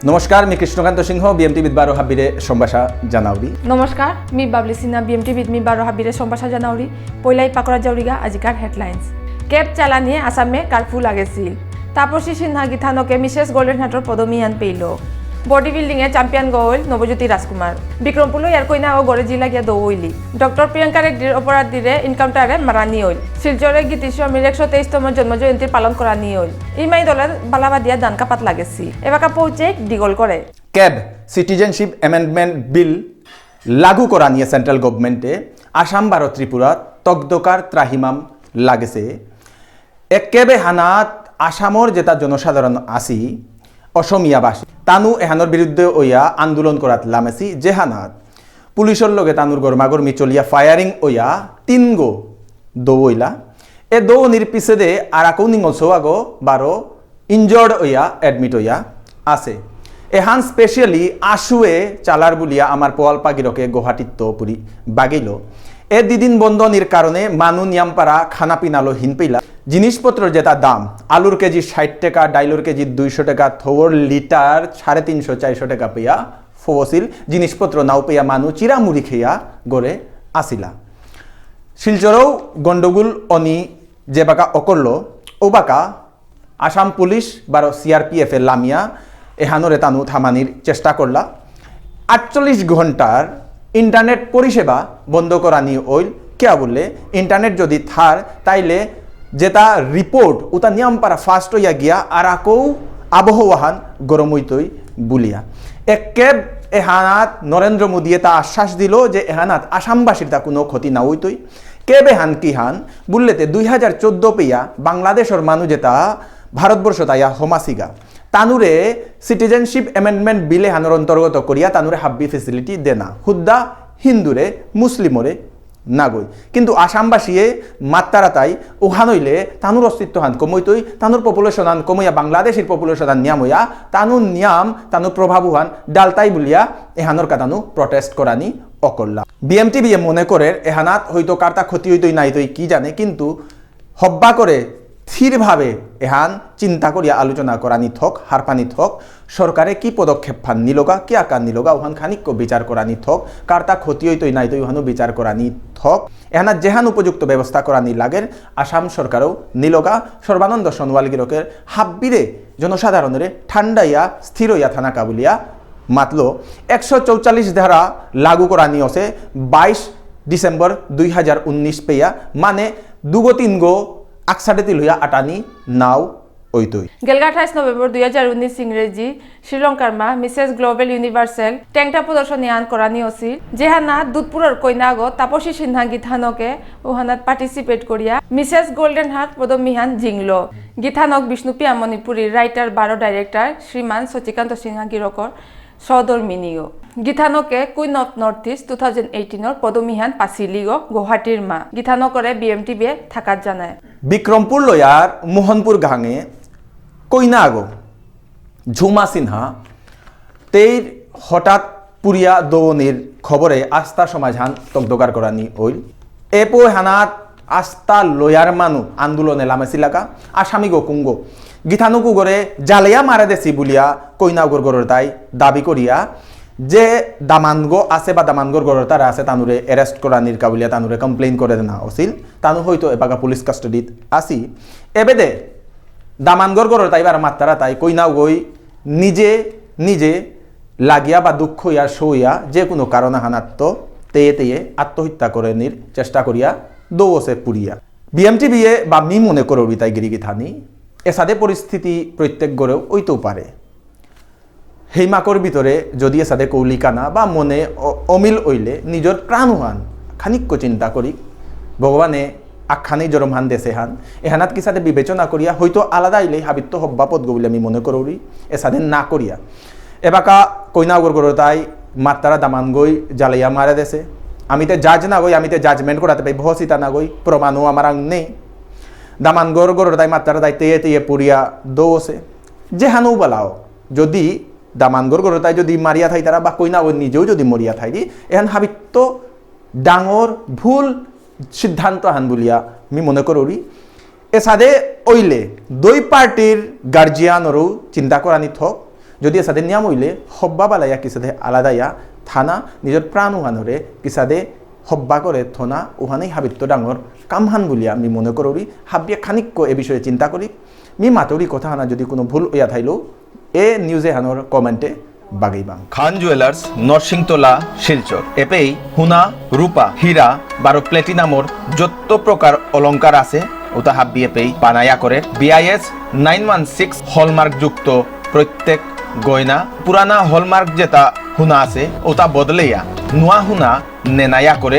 নমস্কার, मी কৃষ্ণকান্ত সিংহ বিএমটিভিত বারো হাবিরে সম্ভাষা জানাউরি। নমস্কার, मी বাবলি সিনহা বিএমটিভিত বারো হাবিরে সম্ভাষা জানাউরি। পয়লাই পাকড়া জাউরিগা আজিকার হেডলাইন্স। কেব চালানিয়ে আসামে কারফিউ লাগেছিল। তাপসী সিনহা গীতানকে মিসেস গোল্ডেন হার্টর পদমিয়ান পেইল। বডি বিল্ডিংয়ে চ্যাম্পিয়ন গৌল নবজ্যোতি রাজকুমার। বিক্রমপুলো ইয়ার কইনা ও গড়ে জিলা গিয়া দৌইলি। ডক্টর প্রিয়ঙ্কা রেড্ডির অপরাধীরে ইনকাউন্টারে মারানি হইল। শিলচরে গীতি স্বামীর 123তম জন্ম জয়ন্তী পালন করা নিয়ে হইল। ইমাই দলের বালাবাদিয়া দান কাপাত লাগেছি। এবাকা পৌঁছে ডিগল করে। ক্যাব সিটিজেনশিপ অ্যামেন্ডমেন্ট বিল লাগু করা নিয়ে সেন্ট্রাল গভর্নমেন্টে আসাম ভারত ত্রিপুরা তকদকার ত্রাহিমাম লাগেছে। এক ক্যাবে হানাত আসামর যেটা জনসাধারণ আসি অসমীয়াবাসী তানু এহানোর বিরুদ্ধে ওয়া আন্দোলন করাত লামেছি যেহানাত পুলিশের লগে তানুর গরমাগরমি চলিয়া ফায়ারিং ওয়া 3 গো দৌইলা এ দৌনির পিছে দে আর আকৌ নিংসো আগো 12 ইনজর্ড ওয়া এডমিট ওয়া আছে। এহান স্পেশালি আশুয়ে চালার বুলিয়া আমার পোয়াল পাগিরকে গুয়াহাটিত পুরি বাগিল। এ দিদিন বন্ধনির কারণে মানু নিয়ামপাড়া খানা পিনালো হিন পেইলা জিনিসপত্রের যেটা দাম আলুর কেজি 60 টাকা, ডাইলুর কেজি 200 টাকা, থোর লিটার 350-400 টাকা পেয়া ফসিল জিনিসপত্র নাও পেয়া মানু চিরামুড়ি খেয়া গড়ে আসিলা। শিলচরেও গন্ডগোল অনি যে বাকা অকরল ও বাকা আসাম পুলিশ বারো CRPF এর লামিয়া এহানোরে তানু থামানির চেষ্টা করলা। 48 ঘন্টার ইন্টারনেট পরিষেবা বন্ধ করা নিয়ে ওইল কে বললে ইন্টারনেট যদি থার তাইলে যেটা রিপোর্ট ওটা নিয়মপাড়া ফাস্ট হইয়া গিয়া আর আকৌ আবহাওয়াহান গরম হইতই বুলিয়া এক ক্যাব এহানাত নরেন্দ্র মোদীয়ে তা আশ্বাস দিল যে এহানাত আসামবাসীর তা কোনো ক্ষতি না হইতই। ক্যাব এহান কি হান বললেতে 2014 পেয়া বাংলাদেশের মানুষ যেটা ভারতবর্ষ তাইয়া হোমাসিগা তানুরে সিটিজেনশিপ অ্যামেন্ডমেন্ট বিলে হানোর অন্তর্গত করিয়া তানুরে হাব্বি ফেসিলিটি দেনা হুদ্দা হিন্দুরে মুসলিমরে নাগই। কিন্তু আসামবাসীয়ে মাত্তারা তাই উহান হইলে তানুর অস্তিত্ব হান কমইতই, তানুর পপুলেশন হান কমইয়া বাংলাদেশের পপুলেশন হান নিয়াম হইয়া তানুর নিয়াম তানুর প্রভাব হান ডালতাই বলিয়া এহানোর কাতানু প্রটেস্ট করানি অকল্লা। বিএমটিভিএ মনে করে এহানাত হয়তো কারতা ক্ষতি হইতই নাই তৈ কি জানে, কিন্তু হব্বা করে স্থিরভাবে এহান চিন্তা করিয়া আলোচনা করানি থক হারপানি থক সরকারে কি পদক্ষেপ ফান নিলগা কি আকার নিলগা ওহান খানিক বিচার করানি থক কারতা ক্ষতি হইতই নাই তৈ ওহানো বিচার করানি থক এহানা যেহান উপযুক্ত ব্যবস্থা করানি লাগের আসাম সরকারও নিলগা। সর্বানন্দ সোনোয়ালগিরকের হাব্বিরে জনসাধারণের ঠান্ডাইয়া স্থির হইয়া থানা কাবুলিয়া মাতলো 144 ধারা লাগু করানি আছে 22 ডিসেম্বর 2019 পেয়া মানে 2-3 গো আকসাডে লইয়া আটানি নাও ওইতই। গেলগা 28 নভেম্বর 2019 ইংরেজি শ্রীলঙ্কার মা মিসেস গ্লোবাল ইউনিভার্সাল ট্যাংটা প্রদর্শনী আন করানি আছিল যেহানা দুধপুরের কইনা গো তাপসী সিনহা গীতানকে ওহানাত পার্টিসিপেট করিয়া মিসেস গোল্ডেন হার্ট পদমিহান জিংলো। গীতানক বিষ্ণুপ্রিয়া মণিপুরীর রাইটার 12 ডাইরেক্টর শ্রীমান সচিকান্ত সিনহা গিরকর সহধর্মিনীয়। গীতানকে কুইন অফ নর্থ ইস্ট 2018 পদমিহান পাছিলিগো গুয়াহাটির মা। গীতানকরে বিএমটিভিএ থাকাত জানায়। বিক্রমপুর লয়ার মোহনপুর গাঙে কইনা আগো ঝুমা সিনহা তেইর হঠাৎ পুরিয়া দৌনির খবরে আস্থা সমাধান তকদকার করানি ওইল এপো হানাত আস্থা লয়ার মানু আন্দোলনে লামেছিলাকা আসামি গো কুঙ্গো গীতানুকু গড়ে জালিয়া মারে দেছি বুলিয়া কইনাগর গড়র তাই দাবি করিয়া যে দামানগো আছে বা দামানগর গড়র তারা আছে তানুরে এরেস্ট করা নিরকা বুলিয়া তানুরে কমপ্লেইন করে না আছিল তানু হয়তো এপাকা পুলিশ কাস্টডিত আসি এবেদে দামানগর গড়র তাই বার মাত্তারা তাই কইনাও গই নিজে নিজে লাগিয়া বা দুঃখ ইয়া সইয়া যে কোনো কারণে হানাত্ম তেয়ে তেয়ে আত্মহত্যা করে নির চেষ্টা করিয়া দৌসে পুরিয়া। বিএমটিভিএ বা মি মনে করবি তাই গিরিগি থানি এসাদে পরিস্থিতি প্রত্যেক গড়েও ওইতেও পারে। হেইমাকর ভিতরে যদি এসাদে কৌলিকানা বা মনে অমিল ওইলে নিজের প্রাণহান খানিক্য চিন্তা করি ভগবানে আখ্যানেই জরমহান দেশে হান এহানাত কি সাথে বিবেচনা করিয়া হয়তো আলাদা আইলেই হাবিত্য হব্বা পদ বলে আমি মনে করি এসাদে না করিয়া এবাকা কইনাগর গড় তাই মাত্তারা দামান গই জ্বালাইয়া মারে দেশে আমিতে জাজ না গই আমিতে জাজমেন্ট করাতে পাই ভসিতা না গই প্রমাণও আমার নেই দামানগর গড় তাই মাত্তারা তাই তেয়ে তেয়ে পুরিয়া দৌসে যে হানু বলাও যদি দামানগর গড় তাই যদি মারিয়া থাই তারা বা কইনা ওই নিজেও যদি মরিয়া থাই দি এহান হাবিত্য ডাঙর ভুল সিদ্ধান্ত হান বলিয়া আমি মনে করি। এসাদে ওইলে দুই পার্টির গার্জিয়ানরও চিন্তা করানি থক যদি এসাদে নিয়ম হইলে হব্বা বালাইয়া কিসাদে আলাদাইয়া থানা নিজের প্রাণ উহানরে কিসাদে হব্বা করে থনা উহানেই হাবিত্য ডাঙর কামহান বলিয়া আমি মনে করি হাবিয়া খানিক্য এ বিষয়ে চিন্তা করি মি মাতরি কথা হানা যদি কোনো ভুল ইয়া থাইলেও এ নিউজে হানোর কমেন্টে বাগেইবাম। খান জুয়েলার্স নরসিংতলা শিলচর এপেই হুনা রূপা হীরা বারো প্লেটিনামর যত প্রকার অলংকার আছে ওটা হাব্বি এপেই বানায়া করে BIS 916 হলমার্ক যুক্ত প্রত্যেক গয়না পুরানা হলমার্ক যেটা হুনা আছে ওটা বদলেয়া নোয়া হুনা নেনায়া করে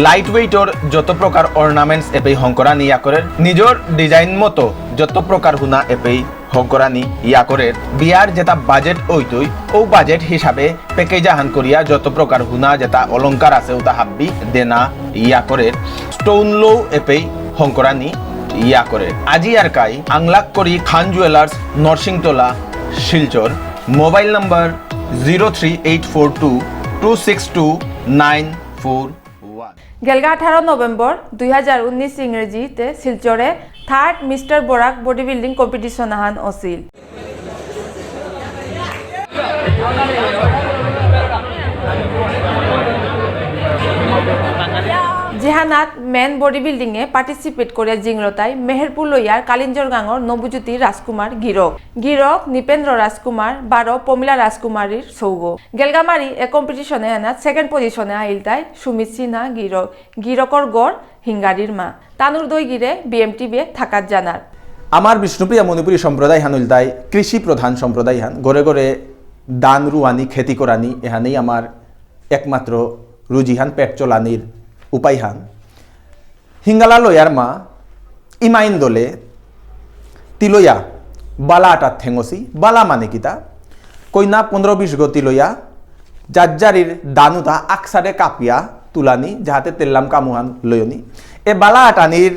লাইট ওয়েটর যত প্রকার অর্নামেন্টস এপেই হংকরা নিয়া করে নিজের ডিজাইন মতো যত প্রকার হুনা এপেই হংকরানি ইয়া করে বিয়ার যেটা বাজেট ওইতই ও বাজেট হিসাবে প্যাকেজ আহান করিয়া যত প্রকার হুনা যেটা অলংকার আছে ওটা হাব্বি দেনা ইয়া করে স্টোন লো এপেই হংকরানি ইয়া করে আজি আর কাই আংলাক করি Khan jewellers Narsingtola Silchar mobile number 03842262941 গেলগা 18 নভেম্বর 2019 ইংরেজিতে শিলচরে third Mister Barak body building competition আহান অছিল। জেহানাত মেন বডি বিল্ডিং এ পার্টিসিপেট করে জিংরতাই মেহেরপুর লইয়ার কালিঞ্জর গাঙর নবজ্যোতি রাজকুমার গিরক গিরক নিপেন্দ্র রাজকুমার 12 পমিলা রাজকুমারীর সৌগ গেলগামারি এ কম্পিটিশনে আনাত সেকেন্ড পজিশনে আইল তাই সুমিত সিনহা গিরক গিরকর গড় হিঙ্গারির মা তানুর দই গিরে BMTB থাকাত জানার আমার বিষ্ণুপ্রিয়া মণিপুরী সম্প্রদায় হান উল্টাই কৃষি প্রধান সম্প্রদায় হান গড়ে গড়ে দান রুয়ানি খেতি করানি এহানেই আমার একমাত্র রুজিহান পেট চলানির উপায় হান হিঙ্গালা লয়ার মা ইমাইন দলে তিলয়া বালা আটাত ঠেঙসি বালা মানে কিতা কইনা 15-20 গো তিলয়া জাজ্জারির দানুতা আকসারে কাপিয়া তুলানি যাহাতে তেল্লাম কামুহান লয়নি এ বালা আটানির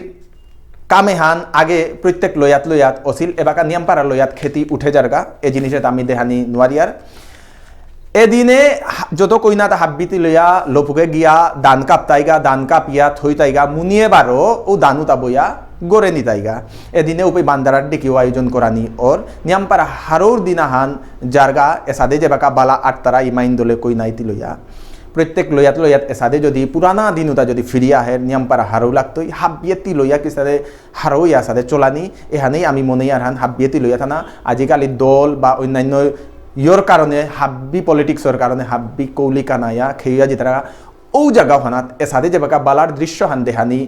কামেহান আগে প্রত্যেক লয়াত অছিল এবাকা নিয়মপাড়া লয়াত খেতি উঠে যারগা এ জিনিসে আমি দেহানি নোয়ারিয়ার এদিনে যত কইনাতা হাব্বিতি লইয়া লপুকে গিয়া দান কাপতাইগা দান কাপিয়া থইতাইগা মুনিয়ে বারো ও দানুতা বইয়া গড়ে নিতাইগা এদিনে উপে বান্দারার ডেকেও আয়োজন করানি ওর নিয়ামপাড়া হারোর দিনাহান জারগা এসাদে যেবাকা বালা আটতারা ইমাইন দলে কইনাইতি লইয়া প্রত্যেক লয়াত এসাদে যদি পুরানা দিনুতা যদি ফিরিয়া আহে নিয়ামপাড়া হারও লাগতই হাব্বিয়েতি লইয়া কিসাদে হারও ইয়াসাদে চলানি এহানেই আমি মনে আরহান হাব্বিয়েতি লইয়া থানা আজিকালি দল বা অন্যান্য ইয়র কারণে হাব্বি পলিটিক্সর কারণে হাব্বি কৌলিকা নাইয়া খেয়া জিতারা ও জায়গা হানাত এসাদে যেবাকা বালার দৃশ্য হান দেহানি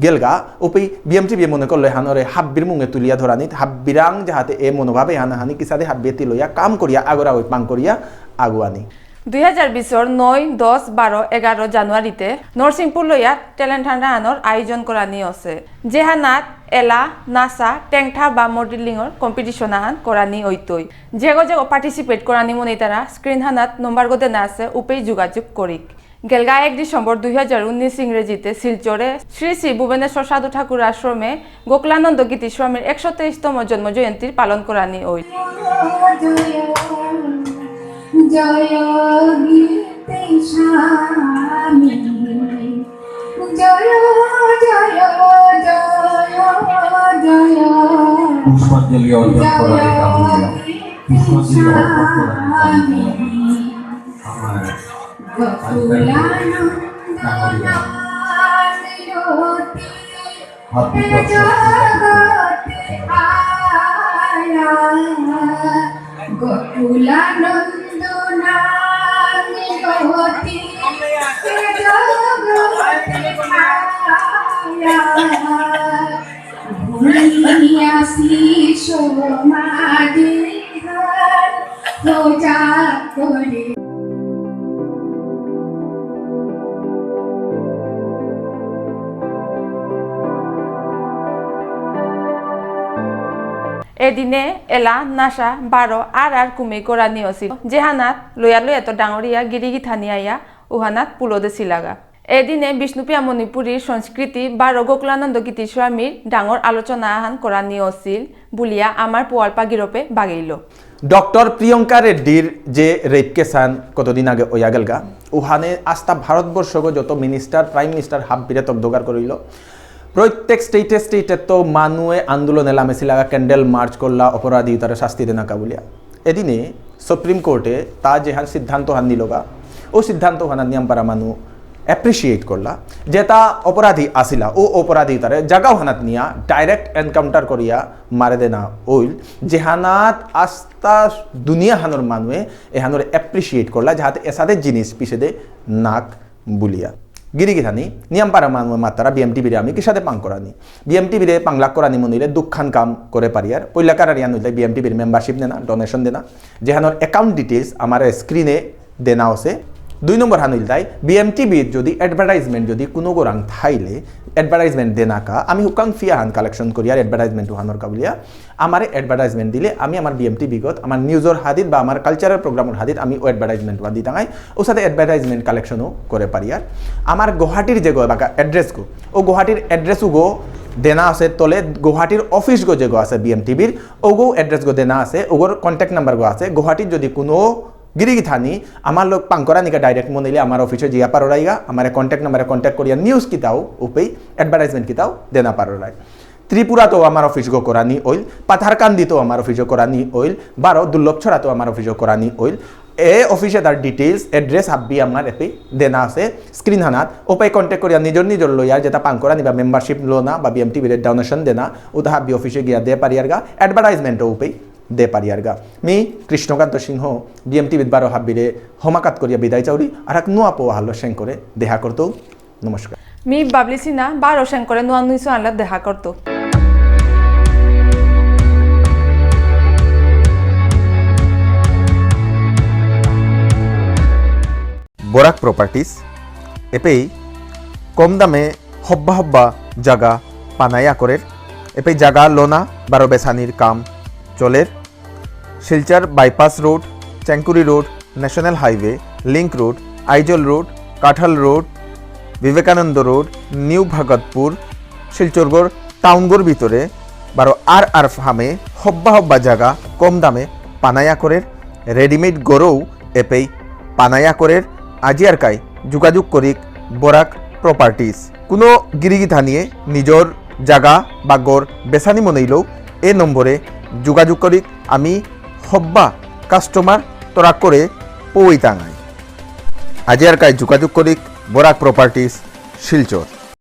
গেলগা ওপি BMTB মনে করলে হানরে হাব্বির মুঙে তুলিয়া ধরানিত হাব্বিরাং যাহাতে এ মনোভাবে হানাহানি কিসাদে হাব্বিয়েতি লইয়া কাম করিয়া আগরা ওই পাং করিয়া আগুয়ানি 2020 9, 10, 12, 11 জানুয়ারিতে নরসিংপুর লইয়া ট্যালেন্ট হান্ডা আনোর আয়োজন করা নিয়ে আছে যেহানাত এলা নাসা টেংঠা বা মডেলিংর কম্পিটিশন আহান করানি ওইতই যেগো পার্টিসিপেট করানি মনে তারা স্ক্রিন হানাত নম্বর গোদে না আছে উপেই যোগাযোগ করিক গেলগা 1 ডিসেম্বর 2019 ইংরেজিতে শিলচরে শ্রী শ্রী ভুবনেশ্বর সাধু ঠাকুর আশ্রমে গোকুলানন্দ গীতি স্বামীর 123তম জন্ম জয়ন্তীর পালন করানি ওই জয় গীতে স্বামী জয় জয় জয় জয় পুষ্পাঞ্জলি অর্পণ করা পুষ্পাঞ্জলি অর্পণ করা আমার গোকুলানন্দ নামে গতি জগতে আয়া ভুলিয়াছি সমাধিহার পূজা করে এদিনে এলা নাসা 12 আর কুমে করা নিয়ছিল যেহানাত লয়া তো ডাঙরিয়া গিরিগি থানিয়া উহানাত পুলদে ছিলাগা এদিনে বিষ্ণুপ্রিয়া মণিপুরীর সংস্কৃতি 12 গোকুলানন্দ গীতি স্বামীর ডাঙর আলোচনা আহান করা নিয়ছিল বুলিয়া আমার পোয়ালপা গিরপে বাগেইল ডক্টর প্রিয়ঙ্কা রেড্ডির যে রেপ কেসান কতদিন আগে ওয়া গেলগা উহানে আস্তা ভারতবর্ষ যত মিনিস্টার প্রাইম মিনিস্টার হাব্বিরে তকদোগার করিল প্রত্যেক স্টেটে তো মানুয়ে আন্দোলন এলামেছিলা ক্যান্ডেল মার্চ করলা অপরাধী তারা শাস্তি দেনা কাবুলিয়া এদিনে সুপ্রিম কোর্টে তা যেহান সিদ্ধান্ত হান নিলগা ও সিদ্ধান্ত হানার নিয়ম পারা মানুষ অ্যাপ্রিসিয়েট করলা যেটা অপরাধী আসিলা ও অপরাধী তারে জাগাও হানাত নিয়া ডাইরেক্ট এনকাউন্টার করিয়া মারে দেনা ওইল যেহানাত আস্তা দুনিয়া হানোর মানুষে এহানোর অ্যাপ্রিসিয়েট করলা যাহাতে এসাদের জিনিস পিছে দে নাক বুলিয়া গিরিগিথানি নিয়ম পারা মানুষ মাতারা বিএমটিভিরে আমি কিসাতে পাং করানি বিএমটিভিরে পাংলাক করানি মনিলে দুঃখান কাম করে পারিয়ার পৈলাকার আর ইয়ানুলে বিএমটিভির মেম্বারশিপ দেনা ডোনেশন দেনা যেহানোর অ্যাকাউন্ট ডিটেলস আমার স্ক্রিনে দেনা আছে 2 নম্বর হানুল তাই বিএমটিভির যদি অ্যাডভার্টাইজমেন্ট যদি কোনো গোরাং থাইলে অ্যাডভার্টাইজমেন্ট দেনাকা আমি হুকাং ফিয়া হান কালেকশন করি আর অ্যাডভার্টাইজমেন্ট হানোর কাবলিয়া আমার অ্যাডভার্টাইজমেন্ট দিলে আমি আমার বিএমটিভিগত আমার নিউজর হাদিত বা আমার কালচারাল প্রোগ্রামের হাদিত আমি ও অ্যাডভার্টাইজমেন্ট বাদি টাঙাই ও সাথে অ্যাডভার্টাইজমেন্ট কালেকশনও করে পারি আর আমার গুয়াহাটির যে বাকা অ্যাড্রেস গো ও গুয়াহাটির অ্যাড্রেসও গো দেনা আছে তলে গুয়াহাটির অফিস গো যে গো আছে বিএমটিভির ওগো অ্যাড্রেস গো দেনা আছে ওগোর কন্ট্যাক্ট নাম্বার গো আছে গুয়াহাটির যদি কোনো গিরিগিথানি আমার লোক পাঙ্করা নিকা ডাইরেক্ট মনিলে আমার অফিসে জিয়া পারোরাইগা আমার কন্ট্যাক্ট নাম্বারে কন্ট্যাক্ট করিয়া নিউজ কিতাও উপেই অ্যাডভার্টাইজমেন্ট কিতাও দেনা পারোরাই ত্রিপুরা তো আমার অফিস গো করানি ওইল পাথারকান্দি তো আমার অফিস করানি ওইল 12 দুর্লভছড়া তো আমার অফিস করানি ওইল এ অফিসে তার ডিটেলস এড্রেস হাববি আমার এপি দেনা আছে স্ক্রিন হানাত ওপাই কন্ট্যাক্ট করিয়া নিজর লইয়ার যেটা পাঙ্করা নিবা মেম্বারশিপ লোনা বা বিএমটিভির ডোনেশন দেনা ওটা হাববি অফিসে গিয়া দে পারিয়ারগা অ্যাডভার্টাইজমেন্টও উপেই দে পারিয়ারগা মি কৃষ্ণকান্ত সিংহ বিএমটিভিত 12 হাব্বিরে হমাকাত করিয়া বিদায় চাউরি আর এক নোয়া পোয়া হাল্লো সেং করে দেখা করতো নমস্কার মি বাবলি সিনা 12 সেং করে নোয়া নুইসো আনলা দেখা করতো বরাক প্রপার্টিস এপেই কম দামে হব্বা জাগা পানায়া করের এপেই জাগা লোনা 12 বেসানির কাম চলের Silchar bypass road Changkuri road national highway link road Aizawl road Kathal road Vivekananda road new Bhagatpur শিলচরগড় টাউনগড় ভিতরে 12 আর ফার্মে হব্বা জাগা কম দামে পানায়া করের রেডিমেড গড়ও এপেই পানায়া করের আজিয়ারকাই যোগাযোগ করিক বরাক প্রপার্টিস কোনো গিরিগিথা নিয়ে নিজর জাগা বা গড় বেসানি মনেইলেও এ নম্বরে যোগাযোগ করি আমি হব্বা কাস্টমার তরা করে পই টাঙাই আজিয়ারকাই যোগাযোগ করি বরাক প্রপার্টিস শিলচর।